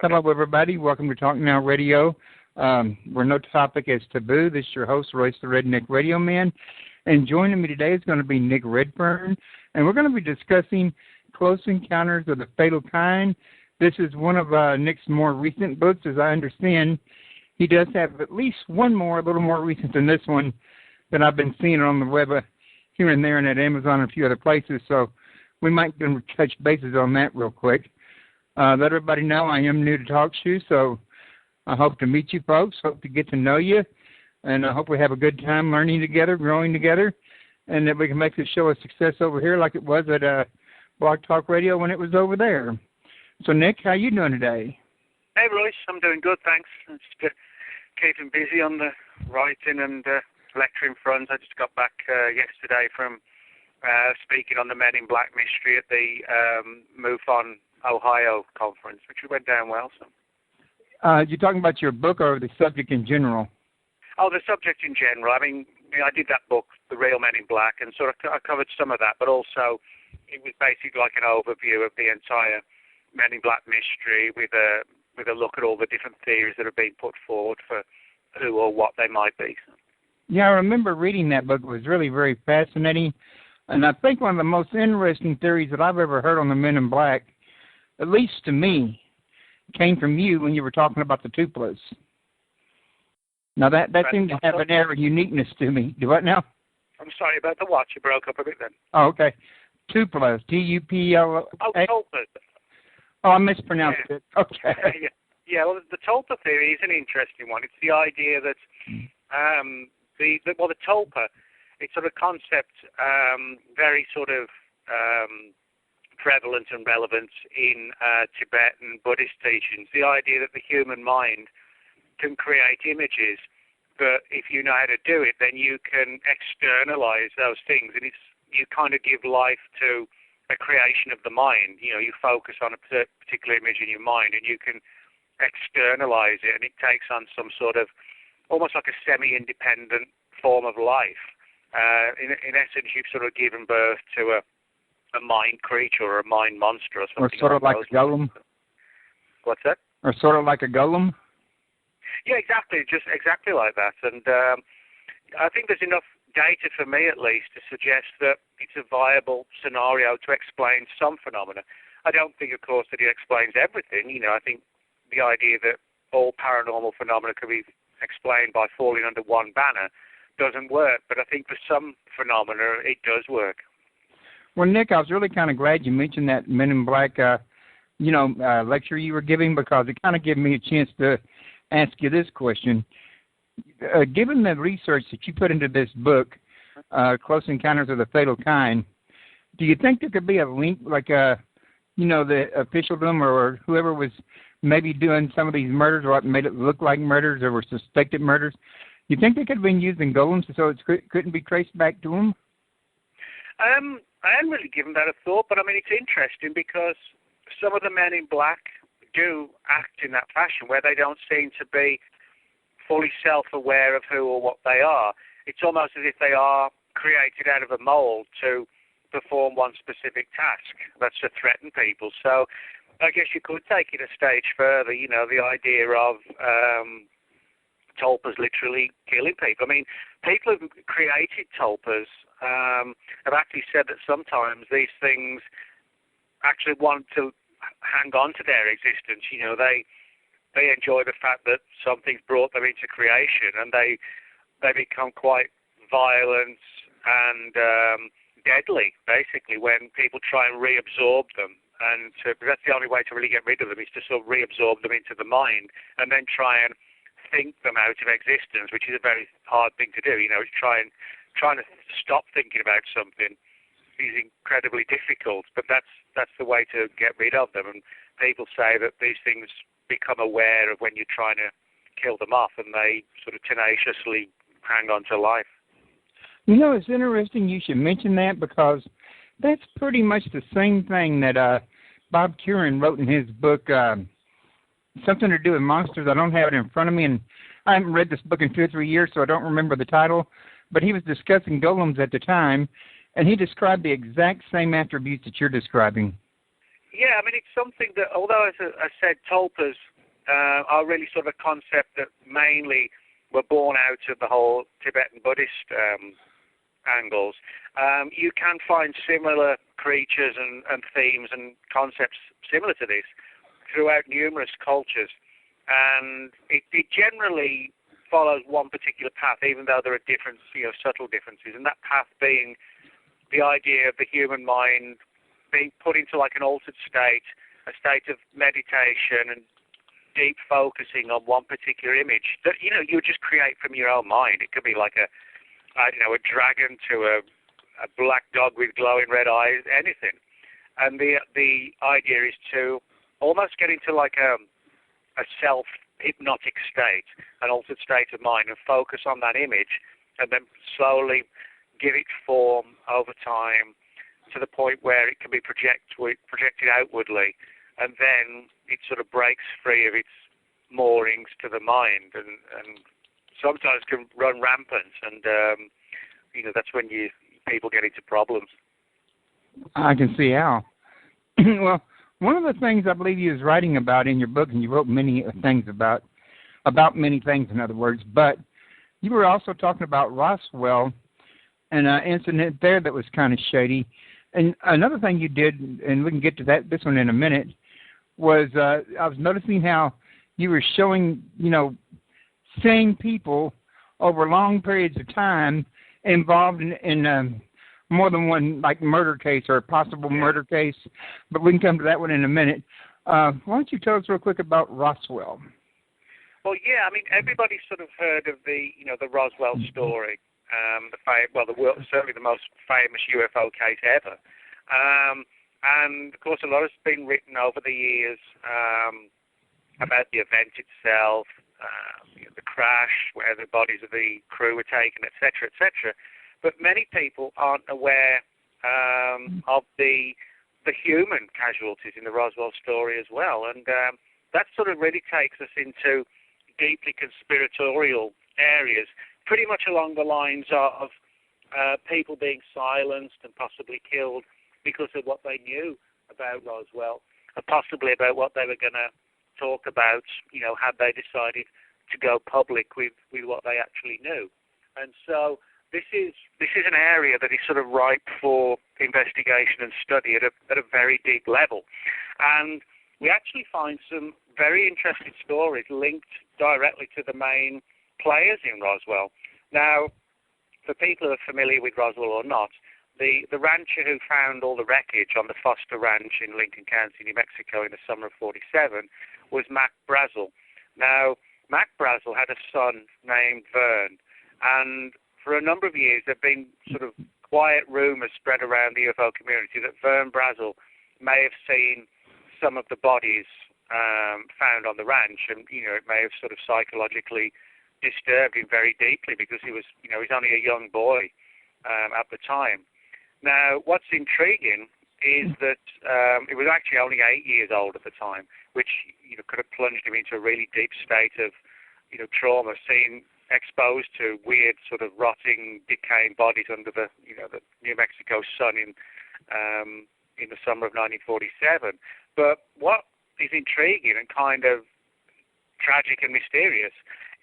Hello, everybody. Welcome to Talk Now Radio, where no topic is taboo. This is your host, Royce the Redneck Radio Man. And joining me today is going to be Nick Redfern. And we're going to be discussing Close Encounters of the Fatal Kind. This is one of Nick's more recent books, as I understand. He does have at least one more, a little more recent than this one, that I've been seeing on the web here and there and at Amazon and a few other places. So we might touch bases on that real quick. Let everybody know I am new to Talk Shoe, so I hope to meet you folks, hope to get to know you, and I hope we have a good time learning together, growing together, and that we can make this show a success over here like it was at Blog Talk Radio when it was over there. So, Nick, how you doing today? Hey, Royce, I'm doing good, thanks. Just keeping busy on the writing and lecturing front. I just got back yesterday from speaking on the Men in Black mystery at the MUFON Ohio conference, which went down well. So, you're talking about your book or the subject in general? Oh, the subject in general. I mean, I did that book, The Real Men in Black, and sort of I covered some of that, but also it was basically like an overview of the entire Men in Black mystery with a look at all the different theories that have been put forward for who or what they might be. Yeah, I remember reading that book. It was really very fascinating, and I think one of the most interesting theories that I've ever heard on the Men in Black, at least to me, came from you when you were talking about the tulpas. Now, that seemed to have an air of uniqueness to me. Do what now? I'm sorry about the watch. You broke up a bit then. Oh, okay. Tulpas, T-U-P-L-A. Oh, tulpas. Oh, I mispronounced it. Okay. Yeah, well, the tulpa theory is an interesting one. It's the idea that the tulpa, it's sort of concept very sort of prevalent and relevant in Tibetan Buddhist teachings. The idea that the human mind can create images, but if you know how to do it, then you can externalize those things, and you kind of give life to a creation of the mind. You know, you focus on a particular image in your mind, and you can externalize it, and it takes on some sort of almost like a semi-independent form of life. In essence, you've sort of given birth to a mind creature or a mind monster or something. Or sort of like a golem. What's that? Or sort of like a golem. Yeah, exactly. Just exactly like that. And I think there's enough data for me, at least, to suggest that it's a viable scenario to explain some phenomena. I don't think, of course, that it explains everything. You know, I think the idea that all paranormal phenomena can be explained by falling under one banner doesn't work. But I think for some phenomena, it does work. Well, Nick, I was really kind of glad you mentioned that Men in Black, lecture you were giving, because it kind of gave me a chance to ask you this question. Given the research that you put into this book, Close Encounters of the Fatal Kind, do you think there could be a link, like, the officialdom or whoever was maybe doing some of these murders, or what made it look like murders or were suspected murders? Do you think they could have been using golems so it couldn't be traced back to them? I hadn't really given that a thought, but I mean, it's interesting because some of the Men in Black do act in that fashion where they don't seem to be fully self-aware of who or what they are. It's almost as if they are created out of a mold to perform one specific task. That's to threaten people. So I guess you could take it a stage further, you know, the idea of tulpas literally killing people. I mean, people who've created tulpas have actually said that sometimes these things actually want to hang on to their existence. You know, they enjoy the fact that something's brought them into creation, and they become quite violent and deadly, basically, when people try and reabsorb them. And that's the only way to really get rid of them, is to sort of reabsorb them into the mind and then try and think them out of existence, which is a very hard thing to do. You know, trying to stop thinking about something is incredibly difficult, but that's the way to get rid of them. And people say that these things become aware of when you're trying to kill them off, and they sort of tenaciously hang on to life. You know, it's interesting you should mention that, because that's pretty much the same thing that Bob Curran wrote in his book, something to do with monsters. I don't have it in front of me, and I haven't read this book in 2 or 3 years, so I don't remember the title. But he was discussing golems at the time, and he described the exact same attributes that you're describing. Yeah, I mean, it's something that, although, as I said, tulpas are really sort of a concept that mainly were born out of the whole Tibetan Buddhist angles, you can find similar creatures and themes and concepts similar to this throughout numerous cultures. And it generally follows one particular path, even though there are different, subtle differences. And that path being the idea of the human mind being put into like an altered state, a state of meditation and deep focusing on one particular image that, you just create from your own mind. It could be like a dragon to a black dog with glowing red eyes, anything. And the idea is to almost get into like a self-hypnotic state, an altered state of mind, and focus on that image, and then slowly give it form over time to the point where it can be projected outwardly, and then it sort of breaks free of its moorings to the mind, and sometimes can run rampant, and that's when people get into problems. I can see how. Well, one of the things I believe you was writing about in your book, and you wrote many things about many things, in other words, but you were also talking about Roswell and an incident there that was kind of shady. And another thing you did, and we can get to this one in a minute, was I was noticing how you were showing, same people over long periods of time involved in more than one, like, murder case or possible murder case. But we can come to that one in a minute. Why don't you tell us real quick about Roswell? Well, yeah, I mean, everybody's sort of heard of the Roswell story. Certainly the most famous UFO case ever. And, of course, a lot has been written over the years about the event itself, the crash, where the bodies of the crew were taken, etc., etc. But many people aren't aware of the human casualties in the Roswell story as well. And that sort of really takes us into deeply conspiratorial areas, pretty much along the lines of people being silenced and possibly killed because of what they knew about Roswell, and possibly about what they were going to talk about, had they decided to go public with what they actually knew. And so this is an area that is sort of ripe for investigation and study at a very deep level. And we actually find some very interesting stories linked directly to the main players in Roswell. Now, for people who are familiar with Roswell or not, the rancher who found all the wreckage on the Foster Ranch in Lincoln County, New Mexico in the summer of 1947 was Mac Brazel. Now, Mac Brazel had a son named Vern, and for a number of years there have been sort of quiet rumors spread around the UFO community that Vern Brazel may have seen some of the bodies found on the ranch, and it may have sort of psychologically disturbed him very deeply because he was only a young boy at the time. Now, what's intriguing is that it was actually only 8 years old at the time, which could have plunged him into a really deep state of trauma, seeing exposed to weird sort of rotting, decaying bodies under the the New Mexico sun in the summer of 1947. But what is intriguing and kind of tragic and mysterious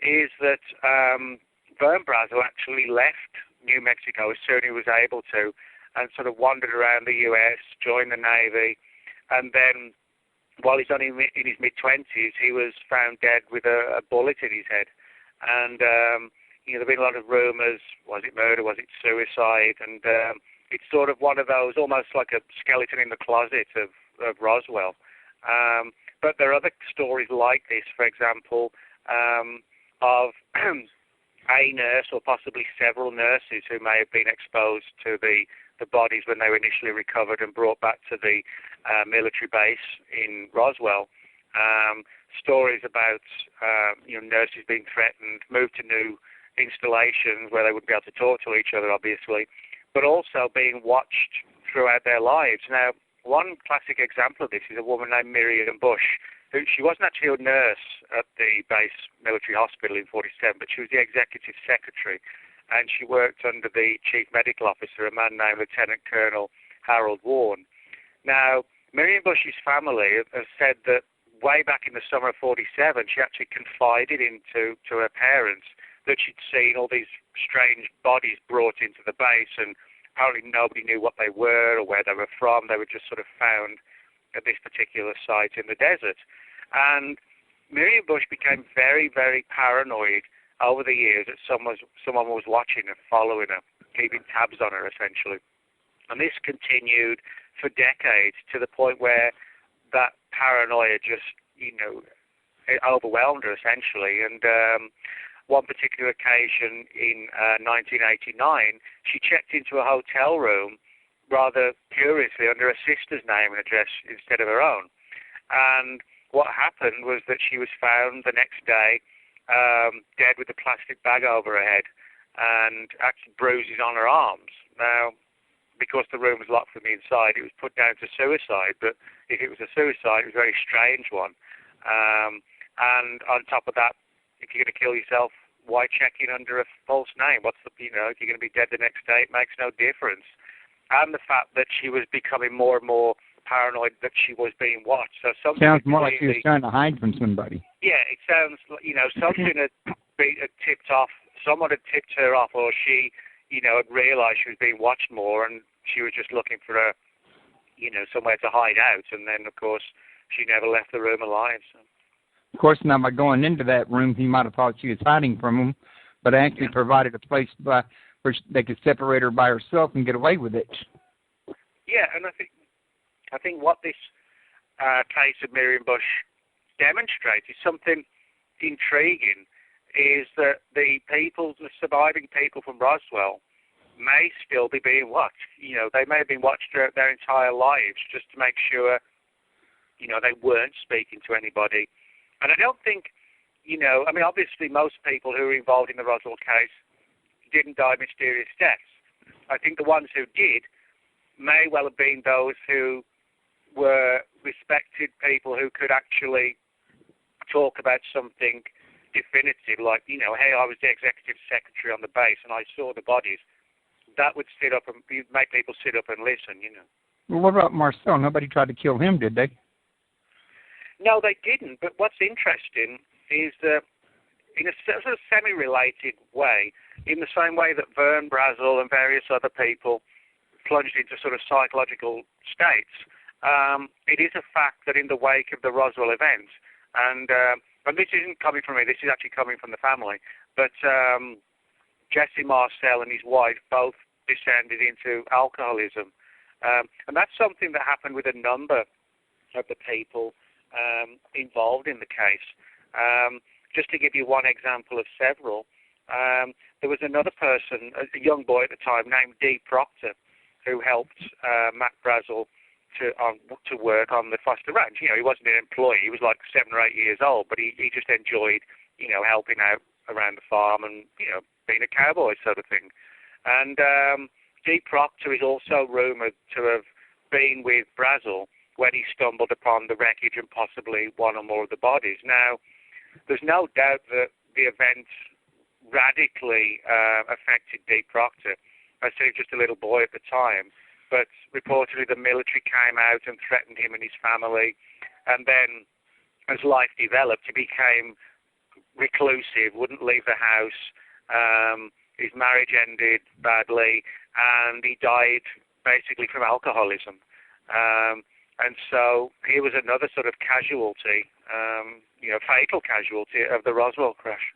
is that Vern Brazel actually left New Mexico as soon as he was able to, and sort of wandered around the U.S., joined the Navy, and then while he's only in his mid-20s, he was found dead with a bullet in his head. And there have been a lot of rumours, was it murder, was it suicide, and it's sort of one of those, almost like a skeleton in the closet of Roswell. But there are other stories like this, for example, of a nurse or possibly several nurses who may have been exposed to the bodies when they were initially recovered and brought back to the military base in Roswell. Stories about nurses being threatened, moved to new installations where they wouldn't be able to talk to each other, obviously, but also being watched throughout their lives. Now, one classic example of this is a woman named Miriam Bush. She wasn't actually a nurse at the base military hospital in 1947, but she was the executive secretary, and she worked under the chief medical officer, a man named Lieutenant Colonel Harold Warren. Now, Miriam Bush's family has said that way back in the summer of 47, she actually confided to her parents that she'd seen all these strange bodies brought into the base, and apparently nobody knew what they were or where they were from. They were just sort of found at this particular site in the desert. And Miriam Bush became very, very paranoid over the years that someone was watching her, following her, keeping tabs on her, essentially. And this continued for decades to the point where that paranoia just, it overwhelmed her, essentially. And one particular occasion in 1989, she checked into a hotel room rather curiously under her sister's name and address instead of her own. And what happened was that she was found the next day dead with a plastic bag over her head and actually bruises on her arms. Now, because the room was locked from the inside, it was put down to suicide, but if it was a suicide, it was a very strange one. And on top of that, if you're going to kill yourself, why check in under a false name? If you're going to be dead the next day, it makes no difference. And the fact that she was becoming more and more paranoid that she was being watched. So something sounds more like she was trying to hide from somebody. Yeah, it sounds, something had tipped off, someone had tipped her off, or she, had realised she was being watched more, and she was just looking for somewhere to hide out. And then, of course, she never left the room alive. So. Of course, now by going into that room, he might have thought she was hiding from him, but actually provided a place where they could separate her by herself and get away with it. Yeah, and I think what this case of Miriam Bush demonstrates is something intriguing, is that the surviving people from Roswell may still be being watched. They may have been watched throughout their entire lives just to make sure, they weren't speaking to anybody. And I don't think, obviously most people who were involved in the Roswell case didn't die mysterious deaths. I think the ones who did may well have been those who were respected people who could actually talk about something definitive, like, hey, I was the executive secretary on the base and I saw the bodies. That would make people sit up and listen, Well, what about Marcel? Nobody tried to kill him, did they? No, they didn't. But what's interesting is that in a sort of semi-related way, in the same way that Vern Brazel and various other people plunged into sort of psychological states, it is a fact that in the wake of the Roswell event, and this isn't coming from me, this is actually coming from the family, but Jesse Marcel and his wife both descended into alcoholism. And that's something that happened with a number of the people involved in the case. Just to give you one example of several, there was another person, a young boy at the time, named Dee Proctor, who helped Matt Brazel to work on the Foster Ranch. He wasn't an employee. He was like 7 or 8 years old, but he just enjoyed, helping out around the farm and, being a cowboy sort of thing. And Dee Proctor is also rumoured to have been with Brazel when he stumbled upon the wreckage and possibly one or more of the bodies. Now, there's no doubt that the event radically affected Dee Proctor. I was just a little boy at the time, but reportedly the military came out and threatened him and his family. And then, as life developed, he became reclusive, wouldn't leave the house. His marriage ended badly, and he died basically from alcoholism. And so he was another sort of casualty, fatal casualty of the Roswell crash.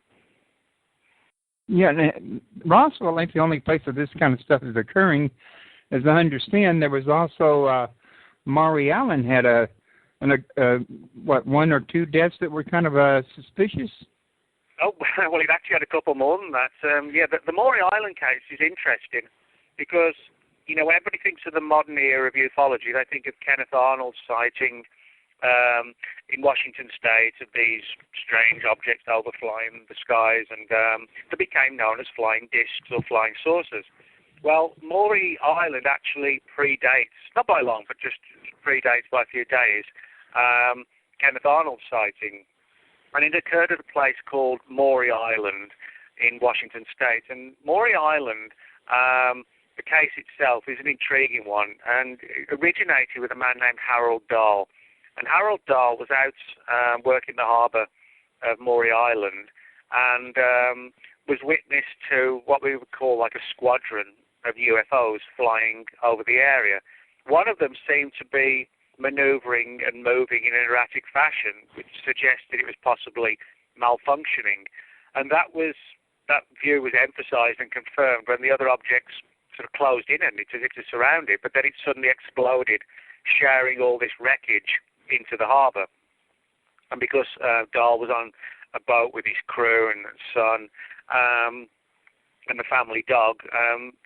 Yeah, Roswell ain't the only place that this kind of stuff is occurring. As I understand, there was also Maury Island had one or two deaths that were kind of suspicious. Oh, well, it actually had a couple more than that. The Maury Island case is interesting because, everybody thinks of the modern era of ufology. They think of Kenneth Arnold's sighting in Washington State of these strange objects overflying the skies, and they became known as flying discs or flying saucers. Well, Maury Island actually predates, not by long, but just predates by a few days, Kenneth Arnold's sighting. And it occurred at a place called Maury Island in Washington State. And Maury Island the case itself is an intriguing one, and it originated with a man named Harold Dahl. And Harold Dahl was out working the harbour of Maury Island, and was witness to what we would call like a squadron of UFOs flying over the area. One of them seemed to be manoeuvring and moving in an erratic fashion, which suggested it was possibly malfunctioning. And that view was emphasised and confirmed when the other objects sort of closed in on it as if to surround it, but then it suddenly exploded, showering all this wreckage into the harbour. And because Dahl was on a boat with his crew and son and the family dog,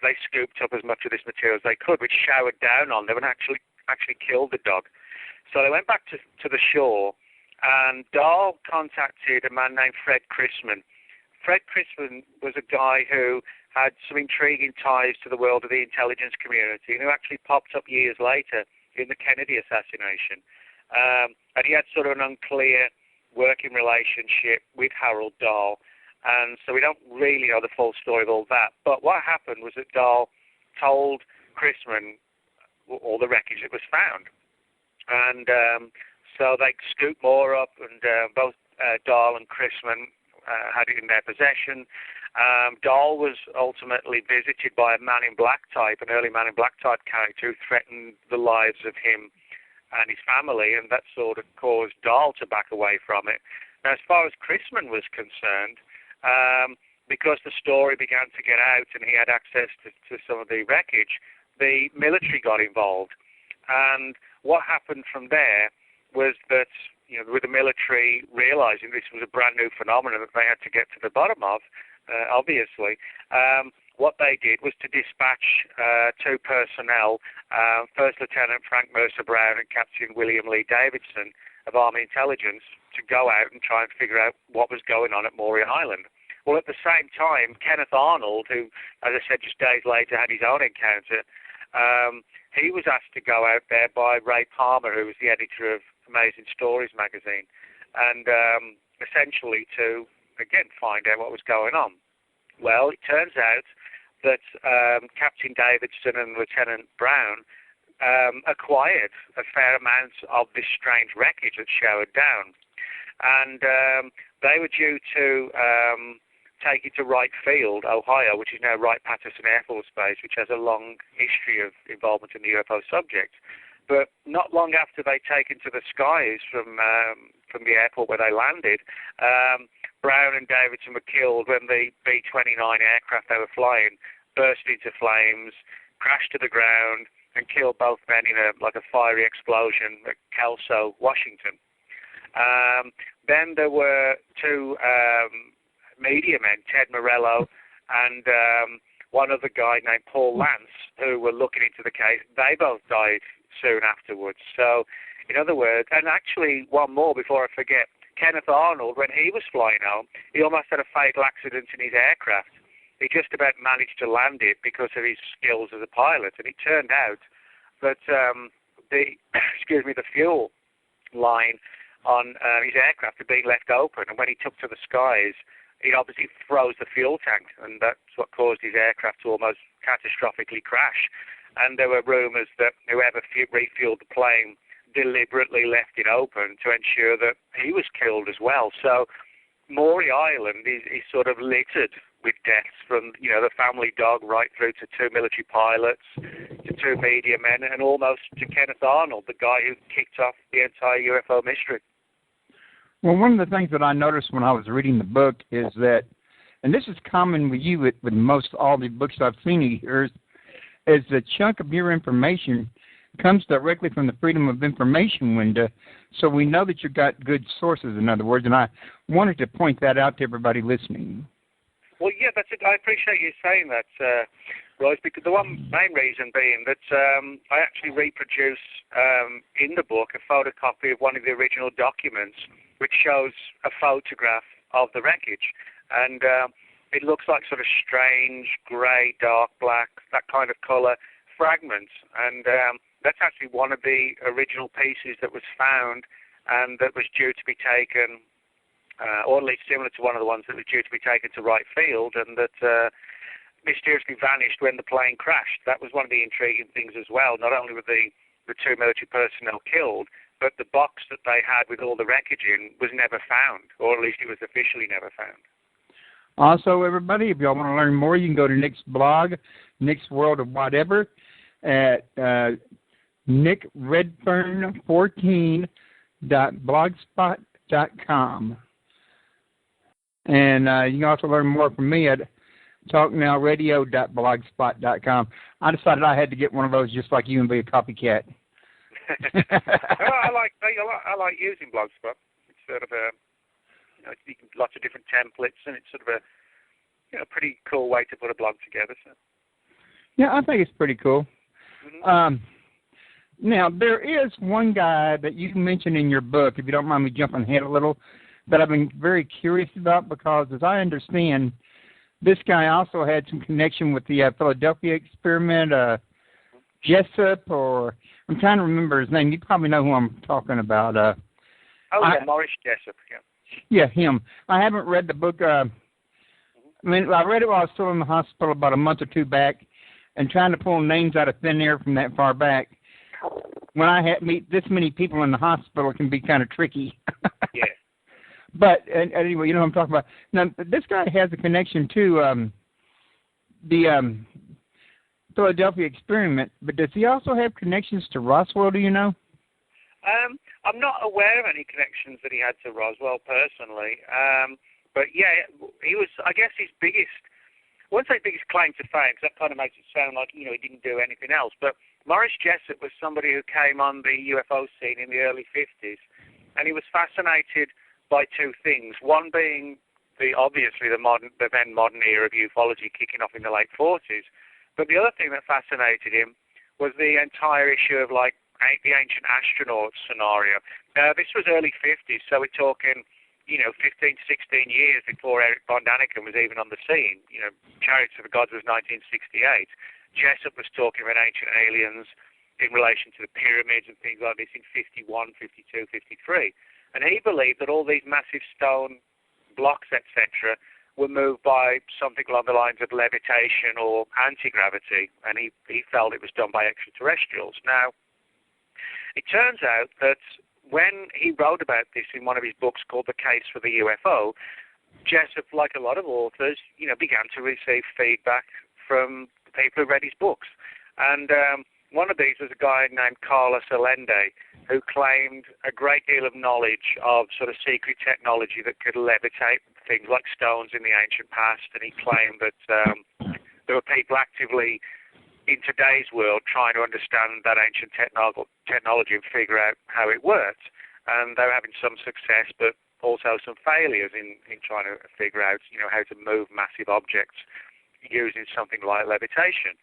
they scooped up as much of this material as they could, which showered down on them and actually killed the dog. So they went back to the shore, and Dahl contacted a man named Fred Chrisman. Fred Chrisman was a guy who had some intriguing ties to the world of the intelligence community, and who actually popped up years later in the Kennedy assassination. And he had sort of an unclear working relationship with Harold Dahl, and so we don't really know the full story of all that. But what happened was that Dahl told Chrisman all the wreckage that was found, and so they scooped more up, and both Dahl and Chrisman had it in their possession. Dahl was ultimately visited by a Man in Black type, an early Man in Black type character who threatened the lives of him and his family, and that sort of caused Dahl to back away from it. Now, as far as Chrisman was concerned, because the story began to get out and he had access to some of the wreckage, the military got involved. And what happened from there was that, with the military realizing this was a brand new phenomenon that they had to get to the bottom of, obviously, what they did was to dispatch two personnel, First Lieutenant Frank Mercer Brown and Captain William Lee Davidson of Army Intelligence, to go out and try and figure out what was going on at Maury Island. Well, at the same time, Kenneth Arnold, who, as I said, just days later had his own encounter, he was asked to go out there by Ray Palmer, who was the editor of Amazing Stories magazine, and essentially to, again, find out what was going on. Well, it turns out that Captain Davidson and Lieutenant Brown acquired a fair amount of this strange wreckage that showered down. And they were due to take it to Wright Field, Ohio, which is now Wright-Patterson Air Force Base, which has a long history of involvement in the UFO subject. But not long after they'd taken to the skies from the airport where they landed, Brown and Davidson were killed when the B-29 aircraft they were flying burst into flames, crashed to the ground, and killed both men in a fiery explosion at Kelso, Washington. Then there were two media men, Ted Morello and one other guy named Paul Lance, who were looking into the case. They both died soon afterwards. So, in other words, and actually one more before I forget, Kenneth Arnold, when he was flying home, he almost had a fatal accident in his aircraft. He just about managed to land it because of his skills as a pilot, and it turned out that the fuel line on his aircraft had been left open, and when he took to the skies, it obviously froze the fuel tank, and that's what caused his aircraft to almost catastrophically crash. And there were rumours that whoever refueled the plane deliberately left it open to ensure that he was killed as well. So Maury Island is sort of littered with deaths, from the family dog right through to two military pilots, to two media men, and almost to Kenneth Arnold, the guy who kicked off the entire UFO mystery. Well, one of the things that I noticed when I was reading the book is that, and this is common with you with most all the books I've seen of yours, is the chunk of your information comes directly from the Freedom of Information window, so we know that you've got good sources, in other words, and I wanted to point that out to everybody listening. Well, yeah, that's it. I appreciate you saying that, Royce, because the one main reason being that I actually reproduce in the book a photocopy of one of the original documents, which shows a photograph of the wreckage. And it looks like sort of strange, grey, dark, black, that kind of colour fragments. And that's actually one of the original pieces that was found and that was due to be taken, or at least similar to one of the ones that was due to be taken to Wright Field, and that mysteriously vanished when the plane crashed. That was one of the intriguing things as well. Not only were the two military personnel killed, but the box that they had with all the wreckage in was never found, or at least it was officially never found. Also, everybody, if y'all want to learn more, you can go to Nick's blog, Nick's World of Whatever, at nickredfern14.blogspot.com. And you can also learn more from me at talknowradio.blogspot.com. I decided I had to get one of those just like you and be a copycat. I like using Blogspot. It's sort of a, lots of different templates, and it's sort of a, pretty cool way to put a blog together. So. Yeah, I think it's pretty cool. Mm-hmm. Now, there is one guy that you mentioned in your book, if you don't mind me jumping ahead a little, that I've been very curious about because, as I understand, this guy also had some connection with the Philadelphia experiment, Jessup, or I'm trying to remember his name. You probably know who I'm talking about. Maury Jessup, yeah. Yeah, him. I haven't read the book. I read it while I was still in the hospital about a month or two back, and trying to pull names out of thin air from that far back. When I meet this many people in the hospital, it can be kind of tricky. Yeah. But anyway, you know what I'm talking about. Now, this guy has a connection to the Philadelphia experiment, but does he also have connections to Roswell, do you know? I'm not aware of any connections that he had to Roswell personally. But yeah, he was, I guess, his biggest, I wouldn't say biggest claim to fame, because that kind of makes it sound like, he didn't do anything else. But Maurice Jessup was somebody who came on the UFO scene in the early 50s, and he was fascinated by two things. One being obviously the then modern era of ufology kicking off in the late 40s. But the other thing that fascinated him was the entire issue of the ancient astronauts scenario. This was early 50s, so we're talking 15 to 16 years before Eric von Daniken was even on the scene. Chariots of the Gods was 1968. Jessup was talking about ancient aliens in relation to the pyramids and things like this in 51, 52, 53. And he believed that all these massive stone blocks, etc., were moved by something along the lines of levitation or anti-gravity, and he felt it was done by extraterrestrials. Now, it turns out that when he wrote about this in one of his books called The Case for the UFO, Jessup, like a lot of authors, began to receive feedback from the people who read his books. And one of these was a guy named Carlos Allende, who claimed a great deal of knowledge of sort of secret technology that could levitate things like stones in the ancient past. And he claimed that there were people actively in today's world trying to understand that ancient technology and figure out how it worked. And they were having some success, but also some failures in trying to figure out, how to move massive objects using something like levitation.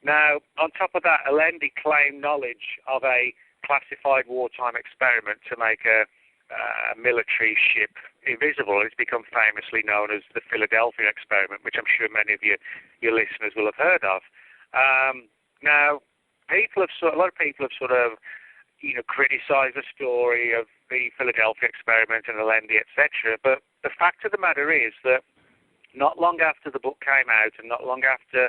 Now, on top of that, Allende claimed knowledge of a classified wartime experiment to make a military ship invisible. It's become famously known as the Philadelphia experiment, which I'm sure many of your listeners will have heard of. Now, a lot of people have sort of, criticised the story of the Philadelphia experiment and Allende, etc. But the fact of the matter is that not long after the book came out and not long after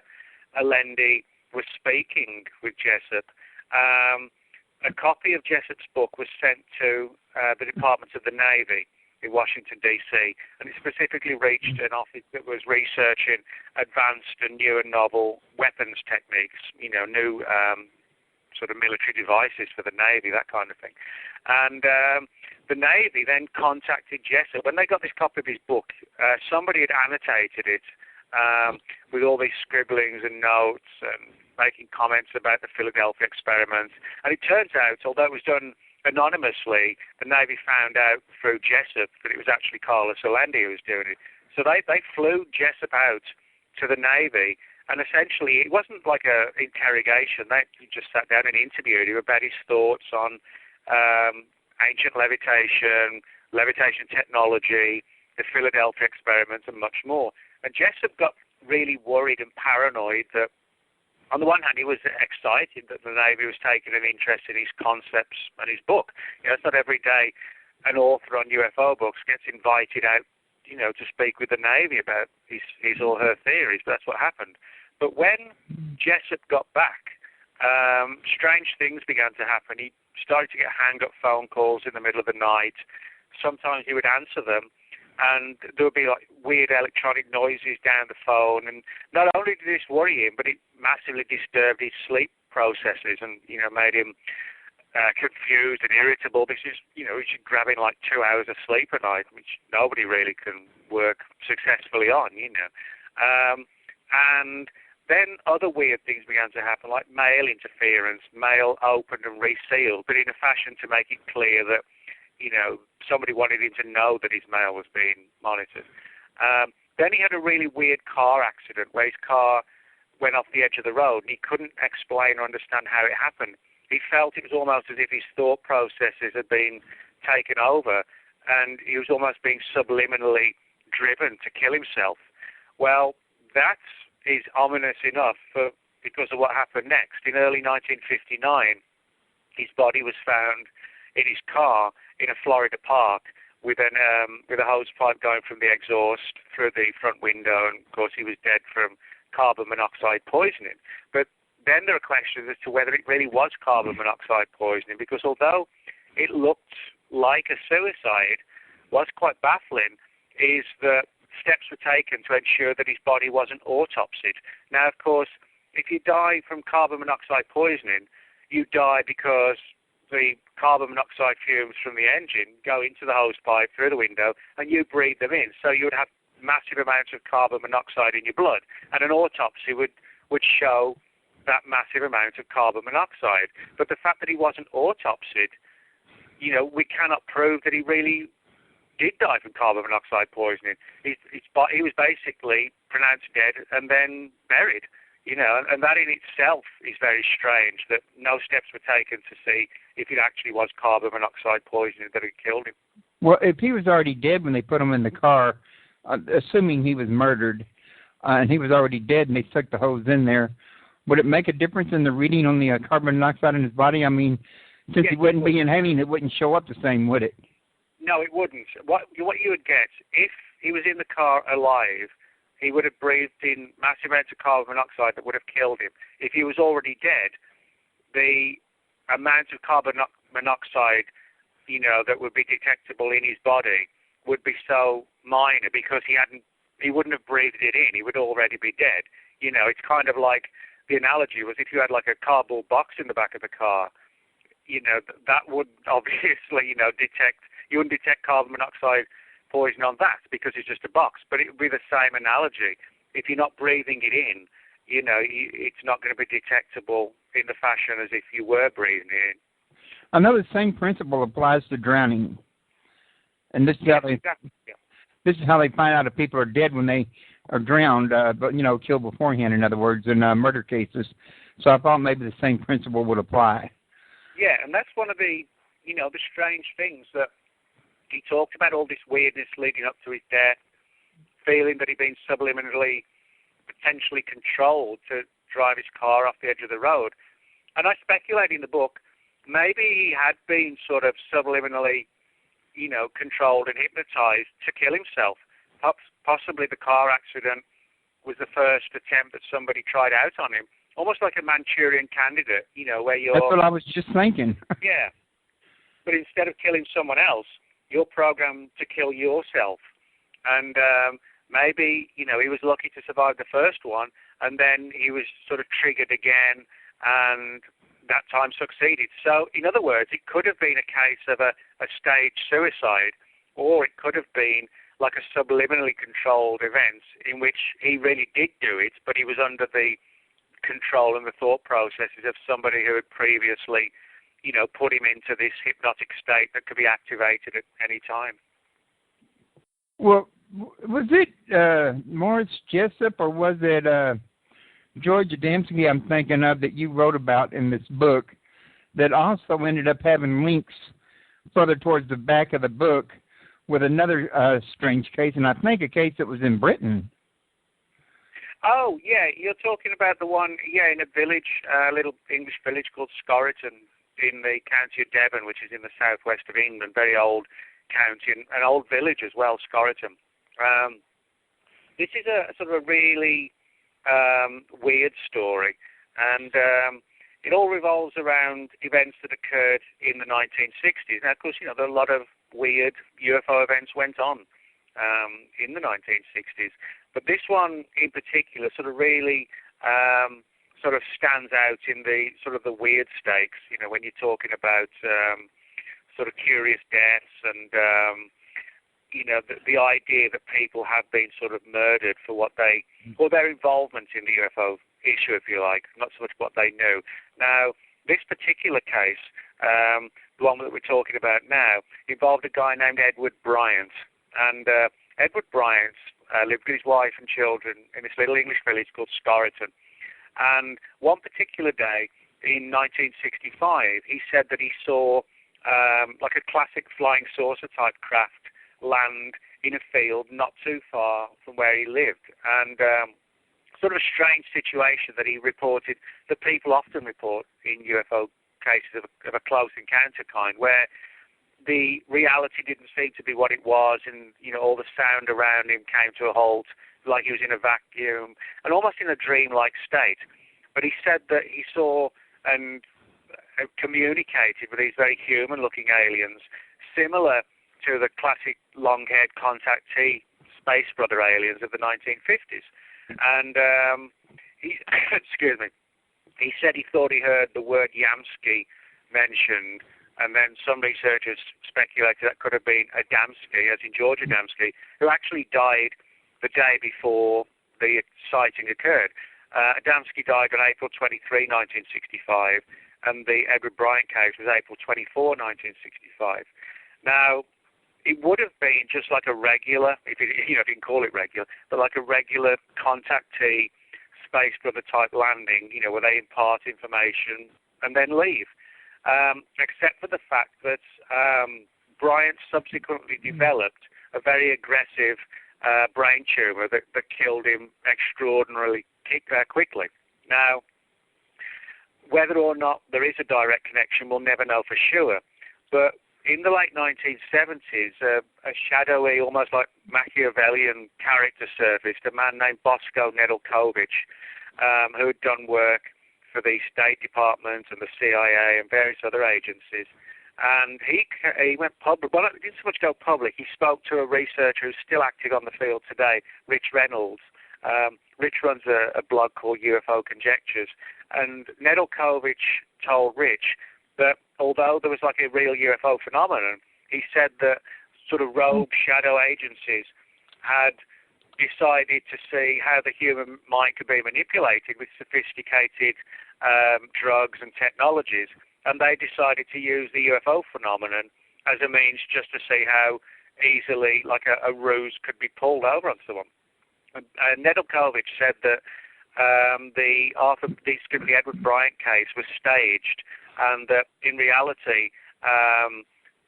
Allende was speaking with Jessup, a copy of Jessup's book was sent to the Department of the Navy in Washington, D.C., and it specifically reached an office that was researching advanced and new and novel weapons techniques, new sort of military devices for the Navy, that kind of thing. And the Navy then contacted Jessup. When they got this copy of his book, somebody had annotated it with all these scribblings and notes and making comments about the Philadelphia experiment. And it turns out, although it was done anonymously, the Navy found out through Jessup that it was actually Carlos Allende who was doing it. So they flew Jessup out to the Navy, and essentially it wasn't like an interrogation. They just sat down and interviewed him about his thoughts on ancient levitation technology, the Philadelphia experiment, and much more. And Jessup got really worried and paranoid that, on the one hand, he was excited that the Navy was taking an interest in his concepts and his book. It's not every day an author on UFO books gets invited out, to speak with the Navy about his or her theories, but that's what happened. But when Jessup got back, strange things began to happen. He started to get hang-up phone calls in the middle of the night. Sometimes he would answer them, and there would be like weird electronic noises down the phone. And not only did this worry him, but it massively disturbed his sleep processes and, made him confused and irritable because, he's grabbing like 2 hours of sleep a night, which nobody really can work successfully on, and then other weird things began to happen, like mail interference, mail opened and resealed, but in a fashion to make it clear that, somebody wanted him to know that his mail was being monitored. Then he had a really weird car accident where his car went off the edge of the road, and he couldn't explain or understand how it happened. He felt it was almost as if his thought processes had been taken over, and he was almost being subliminally driven to kill himself. Well, that is ominous enough because of what happened next. In early 1959, his body was found in his car in a Florida park with a hose pipe going from the exhaust through the front window, and of course he was dead from carbon monoxide poisoning. But then there are questions as to whether it really was carbon monoxide poisoning, because although it looked like a suicide, what's quite baffling is that steps were taken to ensure that his body wasn't autopsied. Now, of course, if you die from carbon monoxide poisoning, you die because the carbon monoxide fumes from the engine go into the hose pipe through the window and you breathe them in. So you would have massive amounts of carbon monoxide in your blood, and an autopsy would show that massive amount of carbon monoxide. But the fact that he wasn't autopsied, we cannot prove that he really did die from carbon monoxide poisoning. He was basically pronounced dead and then buried, and that in itself is very strange, that no steps were taken to see if it actually was carbon monoxide poisoning that had killed him. Well, if he was already dead when they put him in the car, assuming he was murdered, and he was already dead and they stuck the hose in there, would it make a difference in the reading on the carbon monoxide in his body? I mean, since he wouldn't be inhaling, it wouldn't show up the same, would it? No, it wouldn't. What you would get, if he was in the car alive, he would have breathed in massive amounts of carbon monoxide that would have killed him. If he was already dead, the amount of carbon monoxide, that would be detectable in his body would be so minor because he wouldn't have breathed it in. He would already be dead. It's kind of like the analogy was if you had like a cardboard box in the back of the car, that would obviously, detect. You wouldn't detect carbon monoxide poison on that because it's just a box. But it would be the same analogy. If you're not breathing it in, it's not going to be detectable in the fashion as if you were breathing it in. I know the same principle applies to drowning. And this is this is how they find out if people are dead when they are drowned, but killed beforehand, in other words, in murder cases. So I thought maybe the same principle would apply. Yeah, and that's one of the, the strange things that he talked about, all this weirdness leading up to his death, feeling that he'd been subliminally, potentially controlled to drive his car off the edge of the road. And I speculate in the book, maybe he had been sort of subliminally, controlled and hypnotized to kill himself. Possibly the car accident was the first attempt that somebody tried out on him, almost like a Manchurian candidate, where you're... That's what I was just thinking. Yeah. But instead of killing someone else, you're programmed to kill yourself. And maybe, he was lucky to survive the first one, and then he was sort of triggered again, and that time succeeded. So, in other words, it could have been a case of a staged suicide, or it could have been like a subliminally controlled event in which he really did do it, but he was under the control and the thought processes of somebody who had previously, put him into this hypnotic state that could be activated at any time. Well, was it Morris Jessup or was it George Adamski I'm thinking of that you wrote about in this book that also ended up having links further towards the back of the book with another strange case, and I think a case that was in Britain. Oh, yeah, you're talking about the one, in a village, a little English village called Scorriton in the county of Devon, which is in the southwest of England, very old county, and an old village as well, Scorriton. This is a sort of a really weird story, and it all revolves around events that occurred in the 1960s. Now, of course, there are a lot of weird UFO events went on in the 1960s, but this one in particular sort of really sort of stands out in the sort of the weird stakes. When you're talking about sort of curious deaths and the idea that people have been sort of murdered for their involvement in the UFO issue, if you like, not so much what they knew. Now, this particular case, the one that we're talking about now, involved a guy named Edward Bryant. And Edward Bryant lived with his wife and children in this little English village called Scorriton. And one particular day in 1965, he said that he saw like a classic flying saucer type craft land in a field not too far from where he lived. And sort of a strange situation that he reported, that people often report in UFO cases of a close encounter kind, where the reality didn't seem to be what it was, and all the sound around him came to a halt, like he was in a vacuum, and almost in a dream-like state. But he said that he saw and communicated with these very human-looking aliens, similar to the classic long-haired contactee space brother aliens of the 1950s. And excuse me, he said he thought he heard the word Yamsky mentioned, and then some researchers speculated that could have been Adamski, as in George Adamski, who actually died the day before the sighting occurred. Adamski died on April 23, 1965, and the Edward Bryant case was April 24, 1965. Now, it would have been just like a regular, if you can call it regular, but like a regular contactee space brother type landing, where they impart information and then leave. Except for the fact that Bryant subsequently developed a very aggressive brain tumor that killed him extraordinarily quickly. Now, whether or not there is a direct connection, we'll never know for sure. But in the late 1970s, a shadowy, almost like Machiavellian character surfaced, a man named Bosko Nedeljkovic, who had done work for the State Department and the CIA and various other agencies. And he went public. Well, he didn't so much go public. He spoke to a researcher who's still active on the field today, Rich Reynolds. Rich runs a blog called UFO Conjectures. And Nedeljkovic told Rich that although there was like a real UFO phenomenon, he said that sort of rogue shadow agencies had decided to see how the human mind could be manipulated with sophisticated drugs and technologies, and they decided to use the UFO phenomenon as a means just to see how easily like a ruse could be pulled over on someone. And Nedeljkovic said that the Edward Bryant case was staged, and that in reality,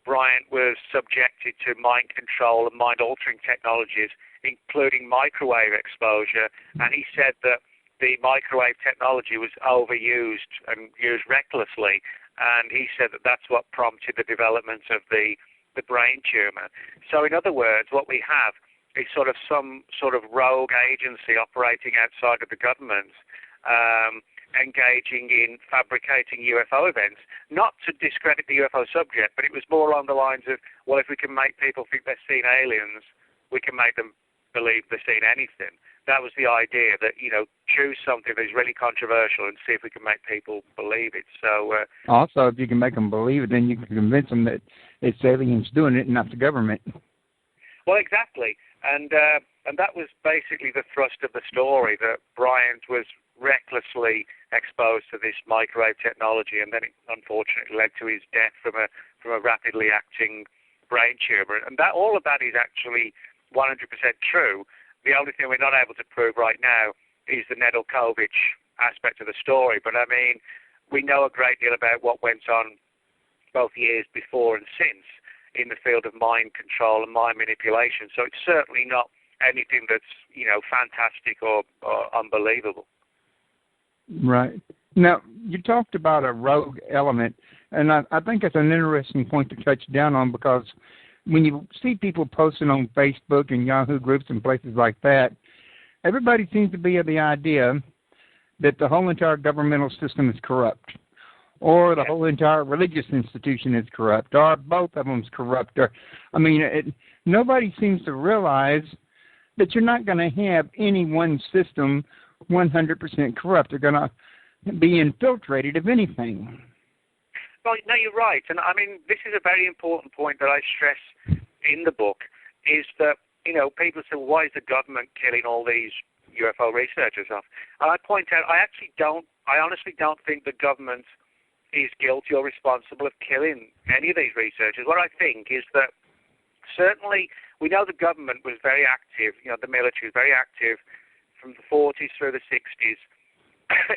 Bryant was subjected to mind control and mind-altering technologies, including microwave exposure, and he said that the microwave technology was overused and used recklessly, and he said that that's what prompted the development of the brain tumor. So in other words, what we have is sort of some sort of rogue agency operating outside of the government, engaging in fabricating UFO events, not to discredit the UFO subject, but it was more along the lines of, well, if we can make people think they've seen aliens, we can make them believe they've seen anything. That was the idea, that, choose something that's really controversial and see if we can make people believe it. So also, if you can make them believe it, then you can convince them that it's aliens doing it and not the government. Well, exactly. And that was basically the thrust of the story, that Bryant was recklessly exposed to this microwave technology, and then it unfortunately led to his death from a rapidly acting brain tumor. And that all of that is actually 100% true. The only thing we're not able to prove right now is the Nedeljkovic aspect of the story. But I mean, we know a great deal about what went on both years before and since in the field of mind control and mind manipulation. So it's certainly not anything that's, fantastic or unbelievable. Right. Now, you talked about a rogue element, and I think that's an interesting point to touch down on, because when you see people posting on Facebook and Yahoo groups and places like that, everybody seems to be of the idea that the whole entire governmental system is corrupt, or the whole entire religious institution is corrupt, or both of them is corrupt. Or, I mean, nobody seems to realize that you're not going to have any one system 100% corrupt. They're going to be infiltrated, if anything. Well, no, you're right. And, I mean, this is a very important point that I stress in the book, is that, you know, people say, well, why is the government killing all these UFO researchers off? And I point out, I honestly don't think the government is guilty or responsible of killing any of these researchers. What I think is that certainly we know the government was very active, you know, the military was very active from the 40s through the 60s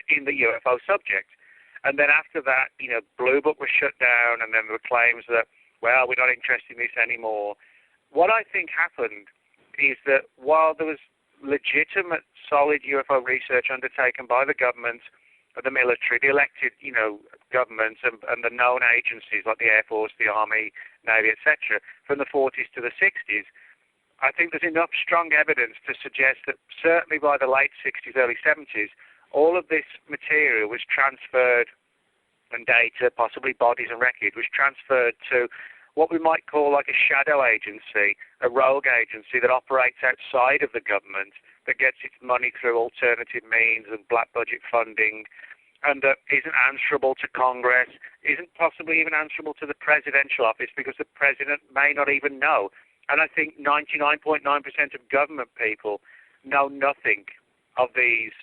in the UFO subject. And then after that, you know, Blue Book was shut down, and then there were claims that, well, we're not interested in this anymore. What I think happened is that while there was legitimate, solid UFO research undertaken by the government, the military, the elected, you know, governments and the known agencies like the Air Force, the Army, Navy, etc., from the 40s to the 60s, I think there's enough strong evidence to suggest that certainly by the late 60s, early 70s, all of this material was transferred, and data, possibly bodies and wreckage, was transferred to what we might call like a shadow agency, a rogue agency that operates outside of the government, that gets its money through alternative means and black budget funding, and that isn't answerable to Congress, isn't possibly even answerable to the presidential office, because the president may not even know. And I think 99.9% of government people know nothing of these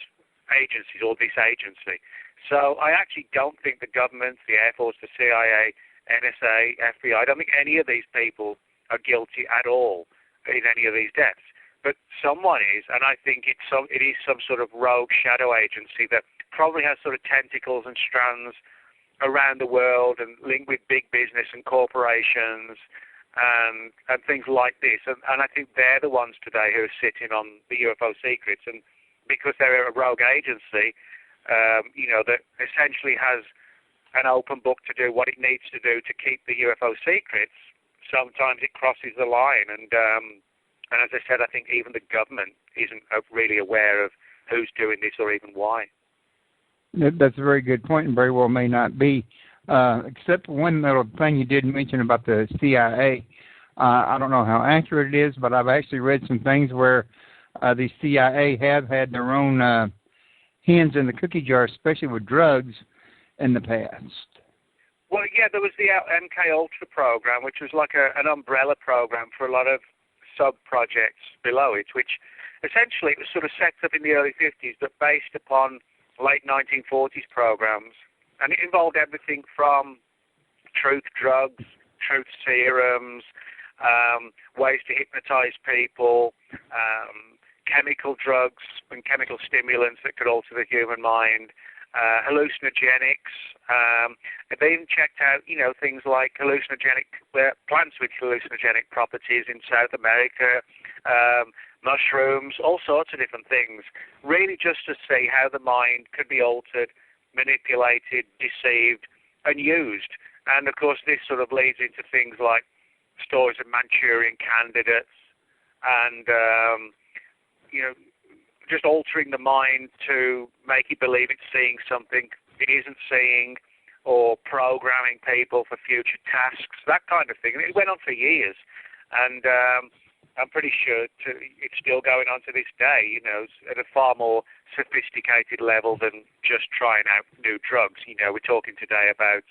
agencies or this agency. So I actually don't think the government, the Air Force, the CIA, NSA, FBI, I don't think any of these people are guilty at all in any of these deaths. But someone is, and I think it is some sort of rogue shadow agency that probably has sort of tentacles and strands around the world and linked with big business and corporations and things like this. And I think they're the ones today who are sitting on the UFO secrets. And because they're a rogue agency, you know, that essentially has an open book to do what it needs to do to keep the UFO secrets, sometimes it crosses the line. And as I said, I think even the government isn't really aware of who's doing this or even why. That's a very good point, and very well may not be. Except for one little thing you did mention about the CIA. I don't know how accurate it is, but I've actually read some things where the CIA have had their own hands in the cookie jar, especially with drugs, in the past. Well, yeah, there was the MK Ultra program, which was like an umbrella program for a lot of sub-projects below it, which essentially it was sort of set up in the early 50s, but based upon late 1940s programs. And it involved everything from truth drugs, truth serums, ways to hypnotize people, chemical drugs and chemical stimulants that could alter the human mind, hallucinogenics. They even checked out, you know, things like plants with hallucinogenic properties in South America, mushrooms, all sorts of different things, really just to see how the mind could be altered, manipulated, deceived, and used. And, of course, this sort of leads into things like stories of Manchurian candidates and, you know, just altering the mind to make it believe it's seeing something it isn't seeing, or programming people for future tasks, that kind of thing. And it went on for years. And I'm pretty sure it's still going on to this day, you know, at a far more sophisticated level than just trying out new drugs. You know, we're talking today about,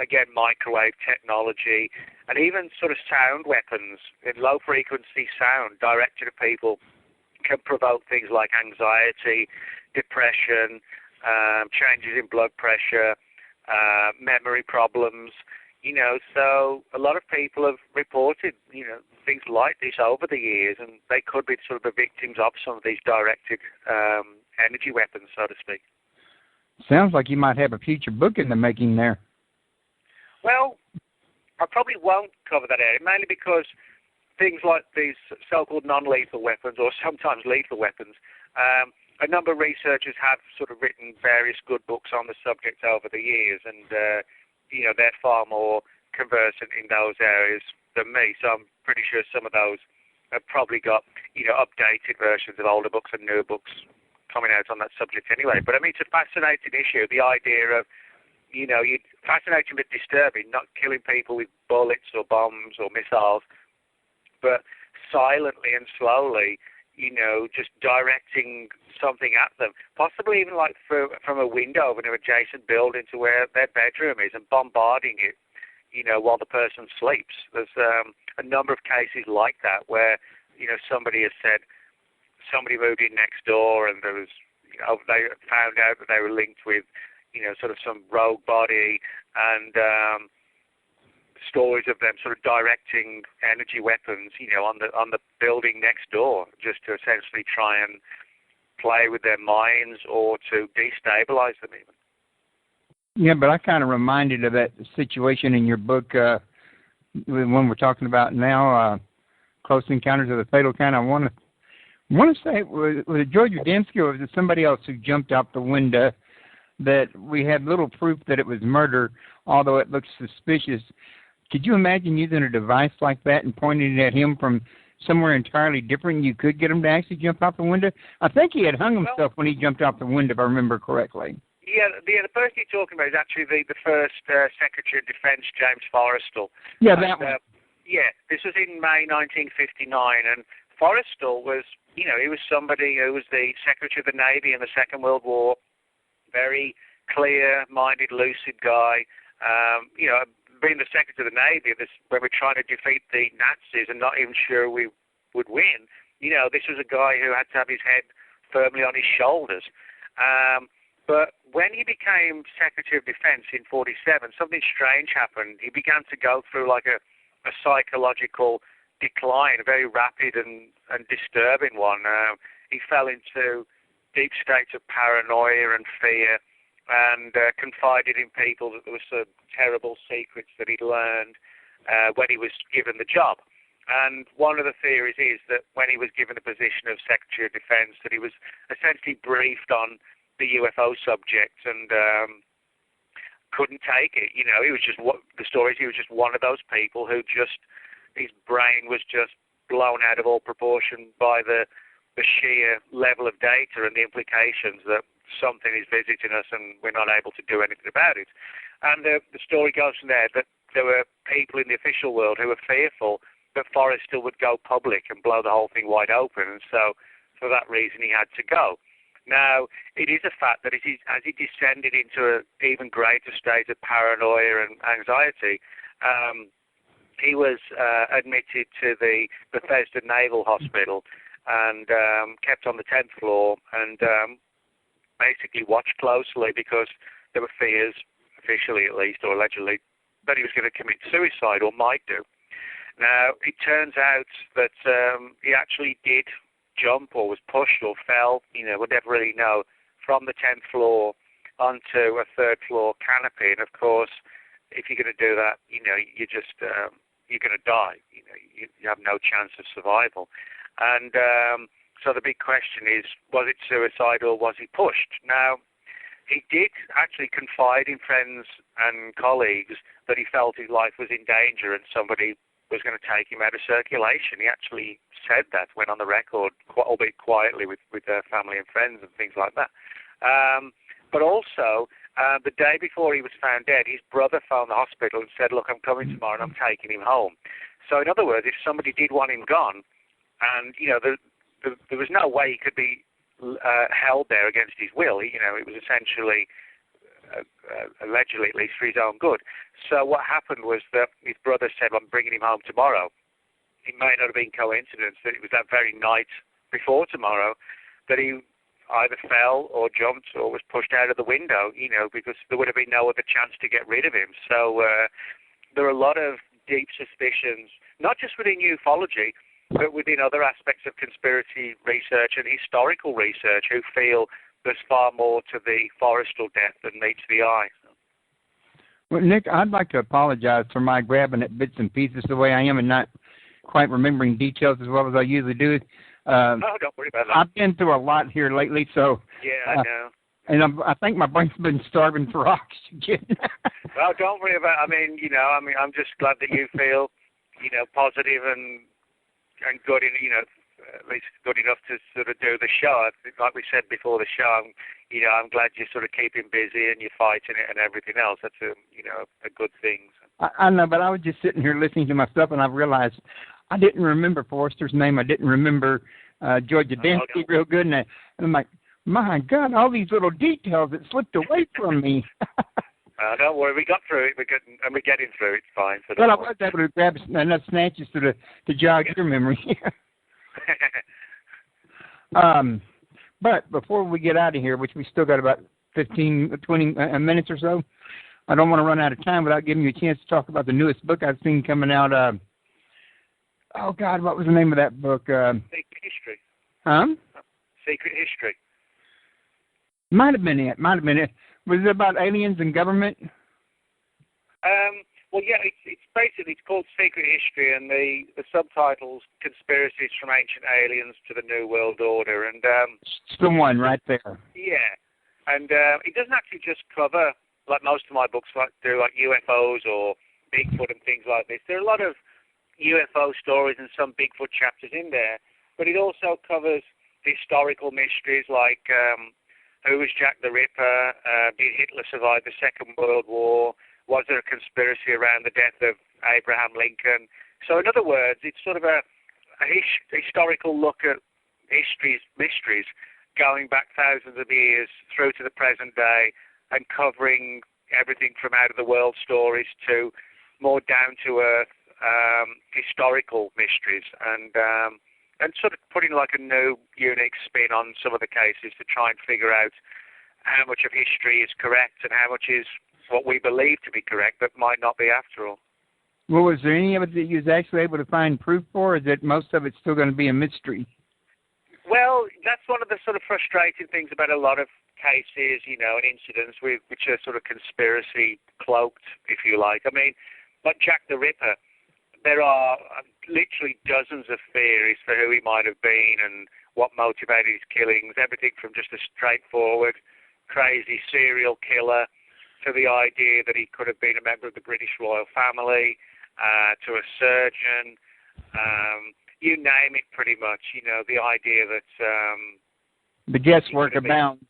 again, microwave technology and even sort of sound weapons. Low-frequency sound directed at people can provoke things like anxiety, depression, changes in blood pressure, memory problems. You know, so a lot of people have reported, you know, things like this over the years, and they could be sort of the victims of some of these directed energy weapons, so to speak. Sounds like you might have a future book in the making there. Well, I probably won't cover that area, mainly because things like these so-called non-lethal weapons, or sometimes lethal weapons, a number of researchers have sort of written various good books on the subject over the years, and you know, they're far more conversant in those areas than me, so I'm pretty sure some of those have probably got updated versions of older books and newer books coming out on that subject anyway. But I mean, it's a fascinating issue, the idea of, fascinating but disturbing, not killing people with bullets or bombs or missiles, but silently and slowly, just directing something at them, possibly even like from a window of an adjacent building to where their bedroom is, and bombarding it, while the person sleeps. There's a number of cases like that where, somebody has said somebody moved in next door and there was, they found out that they were linked with, sort of some rogue body, and stories of them sort of directing energy weapons, on the building next door, just to essentially try and play with their minds or to destabilize them even. Yeah, but I kind of reminded of that situation in your book, the one we're talking about now, Close Encounters of the Fatal Kind. I want to say, was it George Udinski or was it somebody else who jumped out the window, that we had little proof that it was murder, although it looks suspicious? Could you imagine using a device like that and pointing it at him from somewhere entirely different? You could get him to actually jump out the window. I think he had hung himself when he jumped out the window, if I remember correctly. Yeah, the person you're talking about is actually the first Secretary of Defense, James Forrestal. Yeah, that one. Yeah, this was in May 1959, and Forrestal was, he was somebody who was the Secretary of the Navy in the Second World War, very clear-minded, lucid guy. Being the Secretary of the Navy, when we're trying to defeat the Nazis and not even sure we would win, this was a guy who had to have his head firmly on his shoulders. But when he became Secretary of Defense in 1947, something strange happened. He began to go through like a psychological decline, a very rapid and disturbing one. He fell into deep states of paranoia and fear, and confided in people that there were some terrible secrets that he'd learned when he was given the job. And one of the theories is that when he was given the position of Secretary of Defense, that he was essentially briefed on the UFO subject and couldn't take it. He was just, the stories, he was just one of those people who just, his brain was just blown out of all proportion by the sheer level of data and the implications that something is visiting us and we're not able to do anything about it. And the story goes from there that there were people in the official world who were fearful that Forrestal would go public and blow the whole thing wide open, and so for that reason he had to go. Now, it is a fact that as he descended into an even greater state of paranoia and anxiety, he was admitted to the Bethesda Naval Hospital and kept on the 10th floor and basically watched closely because there were fears, officially at least, or allegedly, that he was going to commit suicide or might do. Now, it turns out that he actually did jump or was pushed or fell, we'll never really know, from the 10th floor onto a 3rd floor canopy. And of course, if you're going to do that, you just, you're going to die. You have no chance of survival. And so the big question is, was it suicide or was he pushed? Now, he did actually confide in friends and colleagues that he felt his life was in danger and somebody was going to take him out of circulation. He actually said that, went on the record, albeit quietly with family and friends and things like that. But also, the day before he was found dead, his brother phoned the hospital and said, look, I'm coming tomorrow and I'm taking him home. So in other words, if somebody did want him gone, and, there was no way he could be held there against his will. It was essentially, allegedly at least, for his own good. So what happened was that his brother said, I'm bringing him home tomorrow. It may not have been coincidence that it was that very night before tomorrow that he either fell or jumped or was pushed out of the window, because there would have been no other chance to get rid of him. So there are a lot of deep suspicions, not just within ufology, but within other aspects of conspiracy research and historical research, who feel there's far more to the Forrestal death than meets the eye. Well, Nick, I'd like to apologize for my grabbing at bits and pieces the way I am and not quite remembering details as well as I usually do. No, don't worry about that. I've been through a lot here lately, so... Yeah, I know. And I think my brain's been starving for oxygen. Well, don't worry about it. I'm just glad that you feel, positive and good, at least good enough to sort of do the show. Like we said before the show, I'm glad you're sort of keeping busy and you're fighting it and everything else. That's a good thing. I know, but I was just sitting here listening to myself, and I realized I didn't remember Forrester's name. I didn't remember Georgia Dempsey real good, and I'm like, my God, all these little details that slipped away from me. Don't worry, we got through it. We're getting through it. It's fine. So well, I was able to grab enough snatches to jog your memory. But before we get out of here, which we still got about 15, 20 minutes or so, I don't want to run out of time without giving you a chance to talk about the newest book I've seen coming out. Oh, God, what was the name of that book? Secret History. Huh? Secret History. Might have been it. Was it about aliens and government? Well, yeah, it's called Secret History, and the subtitle's Conspiracies from Ancient Aliens to the New World Order. And it's the one right there. Yeah, and it doesn't actually just cover, like most of my books like UFOs or Bigfoot and things like this. There are a lot of UFO stories and some Bigfoot chapters in there, but it also covers historical mysteries like who was Jack the Ripper, did Hitler survive the Second World War, was there a conspiracy around the death of Abraham Lincoln? So in other words, it's sort of a historical look at mysteries going back thousands of years through to the present day and covering everything from out-of-the-world stories to more down-to-earth historical mysteries and sort of putting like a new, unique spin on some of the cases to try and figure out how much of history is correct and how much is what we believe to be correct, but might not be after all. Well, was there any of it that you was actually able to find proof for, or is that most of it still going to be a mystery? Well, that's one of the sort of frustrating things about a lot of cases, and incidents which are sort of conspiracy cloaked, if you like. I mean, like Jack the Ripper, there are literally dozens of theories for who he might have been and what motivated his killings, everything from just a straightforward, crazy serial killer to the idea that he could have been a member of the British royal family, to a surgeon, you name it pretty much, the idea that... the guesswork abounds.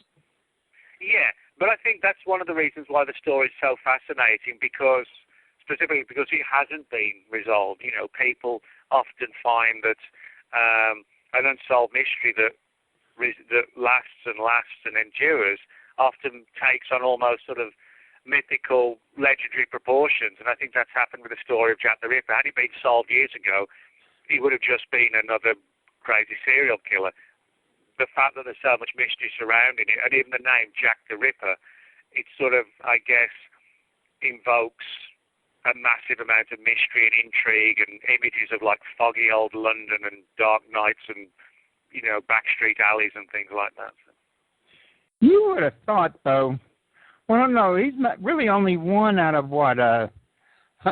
Yeah, but I think that's one of the reasons why the story is so fascinating, specifically because it hasn't been resolved. People often find that an unsolved mystery that lasts and endures often takes on almost sort of mythical, legendary proportions, and I think that's happened with the story of Jack the Ripper. Had it been solved years ago, he would have just been another crazy serial killer. The fact that there's so much mystery surrounding it, and even the name Jack the Ripper, it sort of, I guess, invokes a massive amount of mystery and intrigue and images of like foggy old London and dark nights and, backstreet alleys and things like that. You would have thought, though, well, no, he's not really only one out of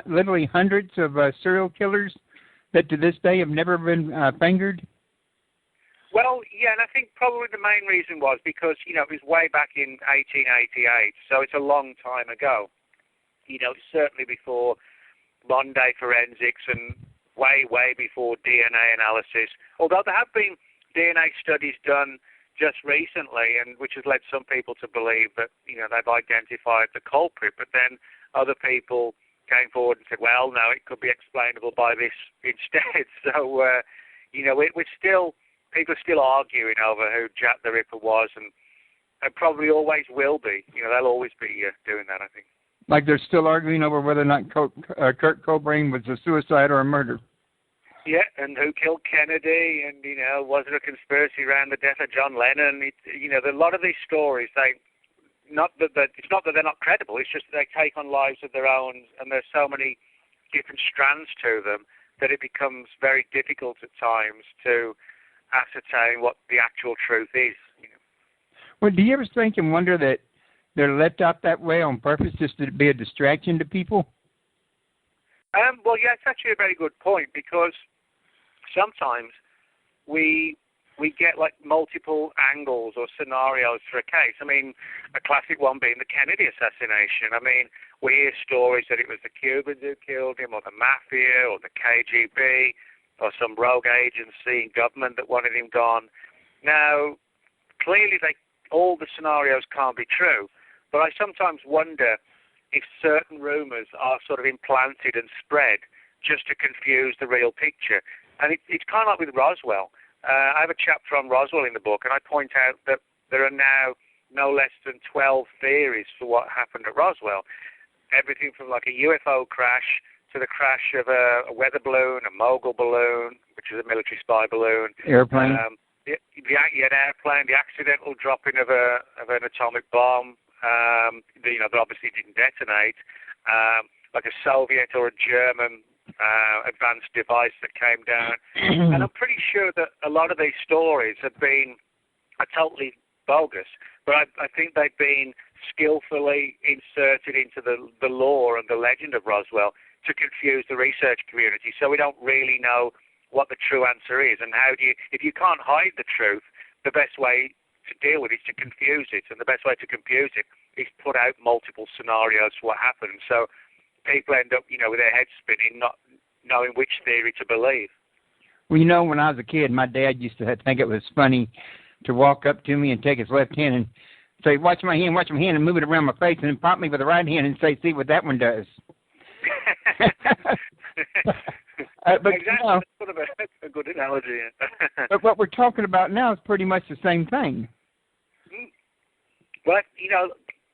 literally hundreds of serial killers that to this day have never been fingered? Well, yeah, and I think probably the main reason was because, it was way back in 1888, so it's a long time ago. Certainly before modern-day forensics and way, way before DNA analysis, although there have been DNA studies done just recently, and which has led some people to believe that, they've identified the culprit, but then other people came forward and said, well, no, it could be explainable by this instead. So, people are still arguing over who Jack the Ripper was, and probably always will be. They'll always be doing that, I think. Like they're still arguing over whether or not Kurt Cobain was a suicide or a murder. Yeah, and who killed Kennedy, and, was there a conspiracy around the death of John Lennon? A lot of these stories, it's not that they're not credible, it's just that they take on lives of their own, and there's so many different strands to them that it becomes very difficult at times to ascertain what the actual truth is. Well, do you ever think and wonder that they're left out that way on purpose just to be a distraction to people? Well, yeah, it's actually a very good point, because sometimes we get like multiple angles or scenarios for a case. I mean, a classic one being the Kennedy assassination. I mean, we hear stories that it was the Cubans who killed him, or the Mafia, or the KGB. or some rogue agency in government that wanted him gone. Now, clearly all the scenarios can't be true, but I sometimes wonder if certain rumours are sort of implanted and spread just to confuse the real picture. And it's kind of like with Roswell. I have a chapter on Roswell in the book, and I point out that there are now no less than 12 theories for what happened at Roswell. Everything from like a UFO crash to the crash of a weather balloon, a mogul balloon, which is a military spy balloon. Airplane. An airplane, the accidental dropping of an atomic bomb, that obviously didn't detonate, like a Soviet or a German advanced device that came down. And I'm pretty sure that a lot of these stories are totally bogus, but I think they've been skillfully inserted into the lore and the legend of Roswell to confuse the research community, so we don't really know what the true answer is. And if you can't hide the truth, the best way to deal with it is to confuse it, and the best way to confuse it is put out multiple scenarios for what happened, so people end up, with their heads spinning, not knowing which theory to believe. Well, when I was a kid, my dad used to think it was funny to walk up to me and take his left hand and say, watch my hand, and move it around my face, and then pop me with the right hand and say, see what that one does. But, exactly, that's sort of a good analogy. But what we're talking about now is pretty much the same thing. But,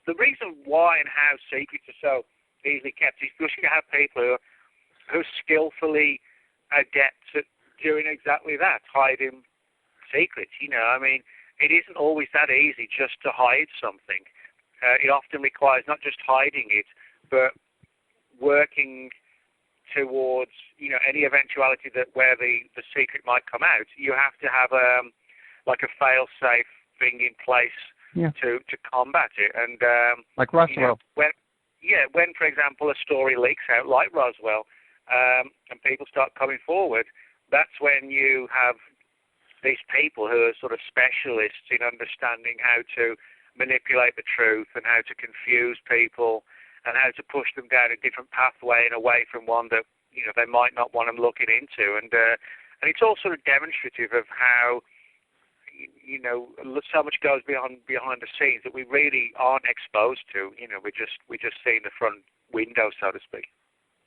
the reason why and how secrets are so easily kept is because you have people who are skillfully adept at doing exactly that, hiding secrets. It isn't always that easy just to hide something. It often requires not just hiding it, but working towards, any eventuality where the secret might come out. You have to have a fail-safe thing in place to combat it. And like Roswell. When, for example, a story leaks out like Roswell, and people start coming forward, that's when you have these people who are sort of specialists in understanding how to manipulate the truth and how to confuse people and how to push them down a different pathway and away from one that they might not want them looking into. And it's all sort of demonstrative of how so much goes behind the scenes that we really aren't exposed to. We're just seeing the front window, so to speak.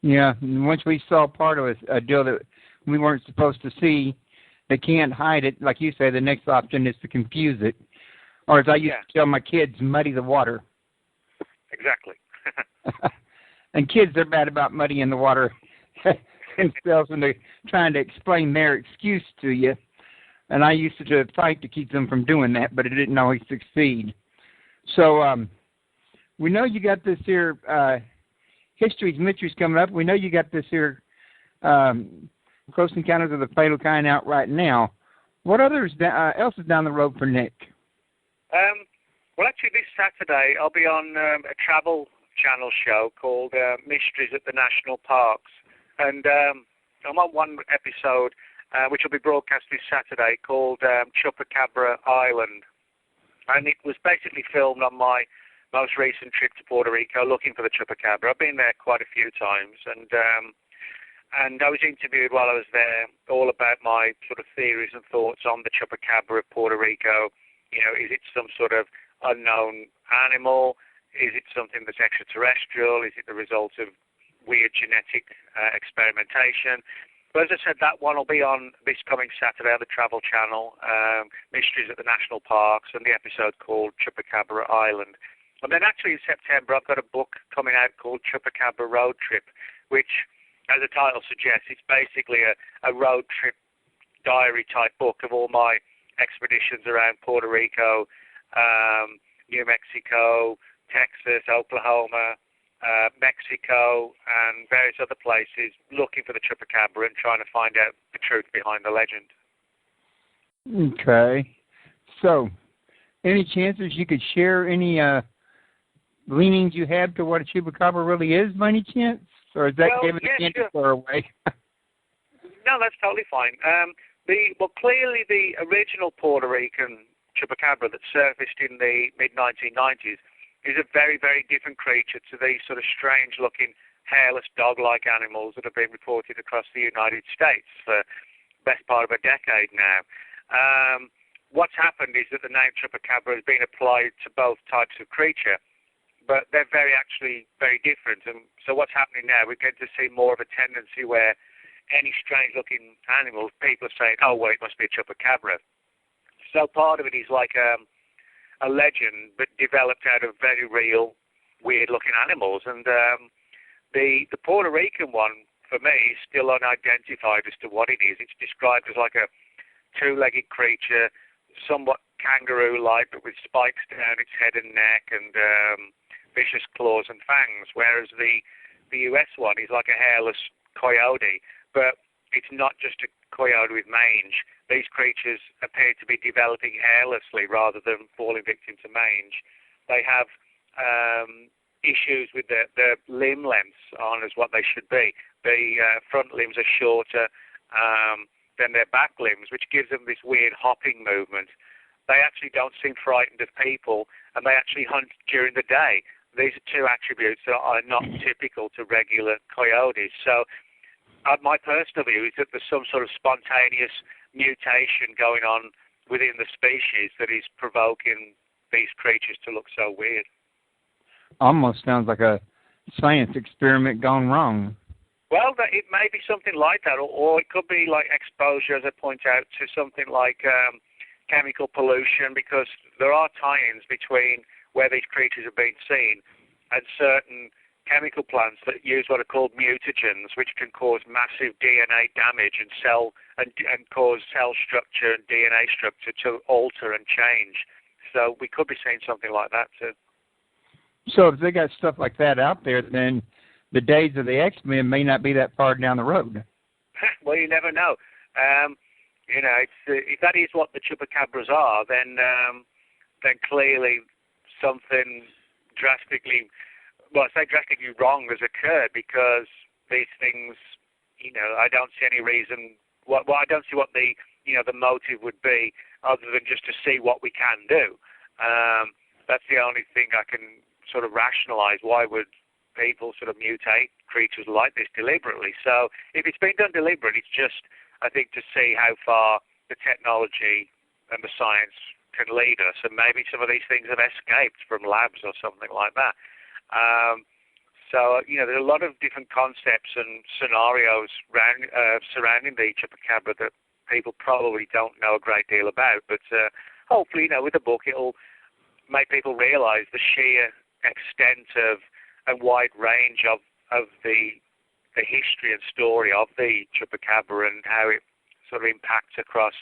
Yeah, and once we saw part of a deal that we weren't supposed to see, they can't hide it. Like you say, the next option is to confuse it. Or as I used to tell my kids, muddy the water. Exactly. And kids are bad about muddying the water themselves when they're trying to explain their excuse to you. And I used to fight to keep them from doing that, but it didn't always succeed. So we know you got this here Histories, Mysteries coming up. We know you got this here Close Encounters of the Fatal Kind out right now. What else is down the road for Nick? Well, actually, this Saturday I'll be on a travel channel show called Mysteries at the National Parks. And I'm on one episode which will be broadcast this Saturday called Chupacabra Island. And it was basically filmed on my most recent trip to Puerto Rico looking for the Chupacabra. I've been there quite a few times, and I was interviewed while I was there all about my sort of theories and thoughts on the Chupacabra of Puerto Rico. Is it some sort of unknown animal? Is it something that's extraterrestrial? Is it the result of weird genetic experimentation? But as I said, that one will be on this coming Saturday on the Travel Channel, Mysteries at the National Parks, and the episode called Chupacabra Island. And then actually in September, I've got a book coming out called Chupacabra Road Trip, which, as the title suggests, it's basically a road trip diary-type book of all my expeditions around Puerto Rico, New Mexico, Texas, Oklahoma, Mexico, and various other places, looking for the Chupacabra and trying to find out the truth behind the legend. Okay. So, any chances you could share any leanings you have to what a Chupacabra really is, by any chance? Or is that giving the candy store away? No, that's totally fine. Clearly the original Puerto Rican Chupacabra that surfaced in the mid-1990s is a very, very different creature to these sort of strange-looking hairless dog-like animals that have been reported across the United States for the best part of a decade now. What's happened is that the name Chupacabra has been applied to both types of creature, but they're very different. And so what's happening now, we're going to see more of a tendency where any strange-looking animals, people are saying, oh, well, it must be a Chupacabra. So part of it is like a legend, but developed out of very real, weird-looking animals. And the Puerto Rican one, for me, is still unidentified as to what it is. It's described as like a two-legged creature, somewhat kangaroo-like, but with spikes down its head and neck and vicious claws and fangs, whereas the US one is like a hairless coyote, but it's not just a coyote with mange. These creatures appear to be developing hairlessly rather than falling victim to mange. They have issues with their limb lengths aren't as what they should be. The front limbs are shorter than their back limbs, which gives them this weird hopping movement. They actually don't seem frightened of people, and they actually hunt during the day. These are two attributes that are not typical to regular coyotes. So my personal view is that there's some sort of spontaneous mutation going on within the species that is provoking these creatures to look so weird. Almost sounds like a science experiment gone wrong. Well, it may be something like that, or it could be like exposure, as I point out, to something like chemical pollution, because there are tie-ins between where these creatures have been seen and certain chemical plants that use what are called mutagens, which can cause massive DNA damage and cause cell structure and DNA structure to alter and change. So we could be seeing something like that too. So if they got stuff like that out there, then the days of the X-Men may not be that far down the road. Well, you never know. If that is what the Chupacabras are, then clearly something drastically wrong has occurred, because these things, I don't see any reason. I don't see what the motive would be, other than just to see what we can do. That's the only thing I can sort of rationalize. Why would people sort of mutate creatures like this deliberately? So if it's been done deliberately, it's just, I think, to see how far the technology and the science can lead us, and maybe some of these things have escaped from labs or something like that. So there's a lot of different concepts and scenarios surrounding the Chupacabra that people probably don't know a great deal about, but hopefully, with the book, it'll make people realize the sheer extent of and wide range of the history and story of the Chupacabra, and how it sort of impacts across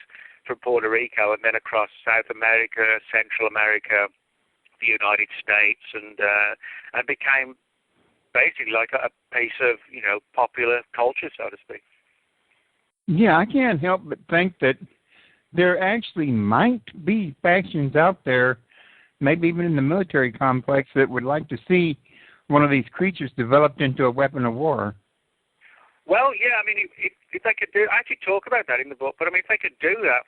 from Puerto Rico and then across South America, Central America, the United States, and became basically like a piece of popular culture, so to speak. Yeah, I can't help but think that there actually might be factions out there, maybe even in the military complex, that would like to see one of these creatures developed into a weapon of war. Well, yeah, I mean, if they could do, I actually talk about that in the book, but I mean, if they could do that,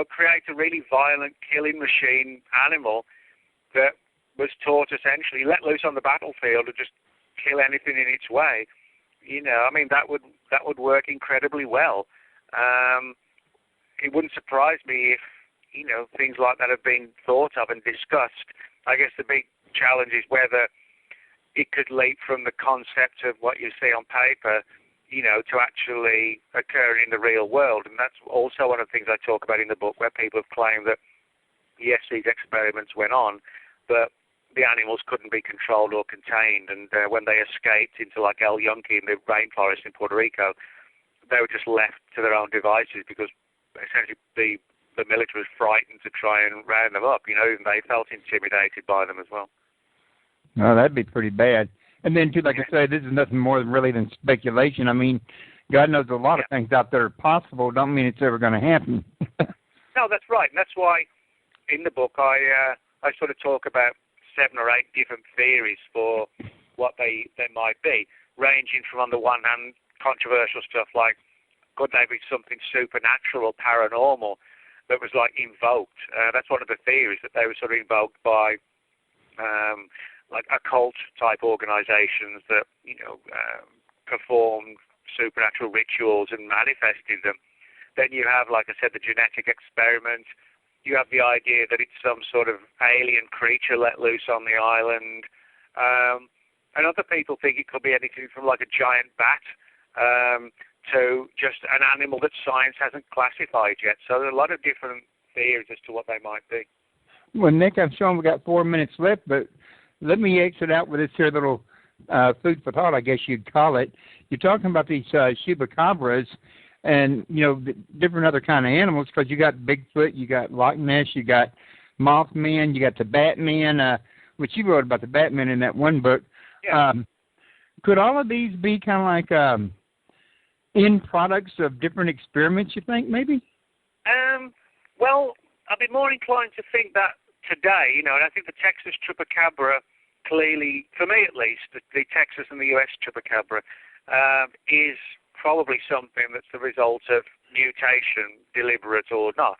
create a really violent killing machine animal that was taught essentially let loose on the battlefield to just kill anything in its way, I mean, that would work incredibly well. It wouldn't surprise me if, things like that have been thought of and discussed. I guess the big challenge is whether it could leap from the concept of what you see on paper, to actually occur in the real world. And that's also one of the things I talk about in the book, where people have claimed that, yes, these experiments went on, but the animals couldn't be controlled or contained. And when they escaped into like El Yunque in the rainforest in Puerto Rico, they were just left to their own devices, because essentially the military was frightened to try and round them up. Even they felt intimidated by them as well. Oh, that'd be pretty bad. And then, too, like I say, this is nothing more really than speculation. I mean, God knows a lot of things out there are possible. Don't mean it's ever going to happen. No, that's right. And that's why in the book I sort of talk about 7 or 8 different theories for what they might be, ranging from, on the one hand, controversial stuff like, could they be something supernatural or paranormal that was like invoked? That's one of the theories, that they were sort of invoked by like occult type organizations that, performed supernatural rituals and manifested them. Then you have, like I said, the genetic experiment. You have the idea that it's some sort of alien creature let loose on the island. And other people think it could be anything from like a giant bat to just an animal that science hasn't classified yet. So there are a lot of different theories as to what they might be. Well, Nick, I'm showing we got 4 minutes left, but let me exit out with this here little food for thought, I guess you'd call it. You're talking about these Chupacabras and, different other kind of animals, because you got Bigfoot, you got Loch Ness, you got Mothman, you got the Batman, which you wrote about the Batman in that one book. Yeah. Could all of these be kind of like end products of different experiments, you think, maybe? Well, I'd be more inclined to think that today, and I think the Texas Chupacabra clearly, for me at least, the Texas and the U.S. Chupacabra is probably something that's the result of mutation, deliberate or not,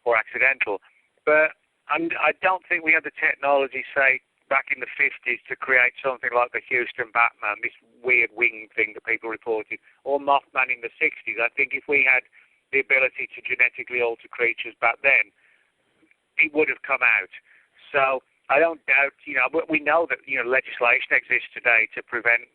or accidental. But I don't think we had the technology, say, back in the 50s to create something like the Houston Batman, this weird wing thing that people reported, or Mothman in the 60s. I think if we had the ability to genetically alter creatures back then, it would have come out. So I don't doubt, we know that, legislation exists today to prevent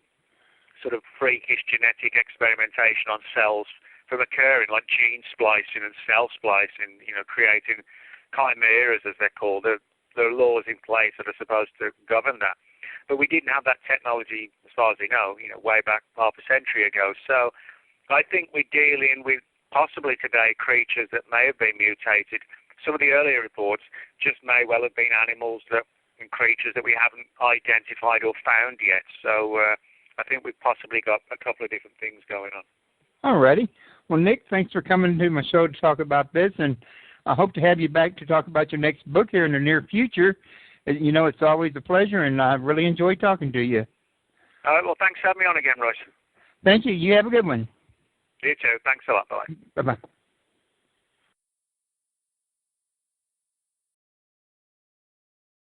sort of freakish genetic experimentation on cells from occurring, like gene splicing and cell splicing, creating chimeras, as they're called. There are laws in place that are supposed to govern that. But we didn't have that technology, as far as we know, way back half a century ago. So I think we're dealing with possibly today creatures that may have been mutated. Some of the earlier reports just may well have been animals and creatures that we haven't identified or found yet. So I think we've possibly got a couple of different things going on. All righty. Well, Nick, thanks for coming to my show to talk about this, and I hope to have you back to talk about your next book here in the near future. It's always a pleasure, and I really enjoy talking to you. All right, well, thanks for having me on again, Royce. Thank you. You have a good one. You too. Thanks a lot. Bye. Bye-bye.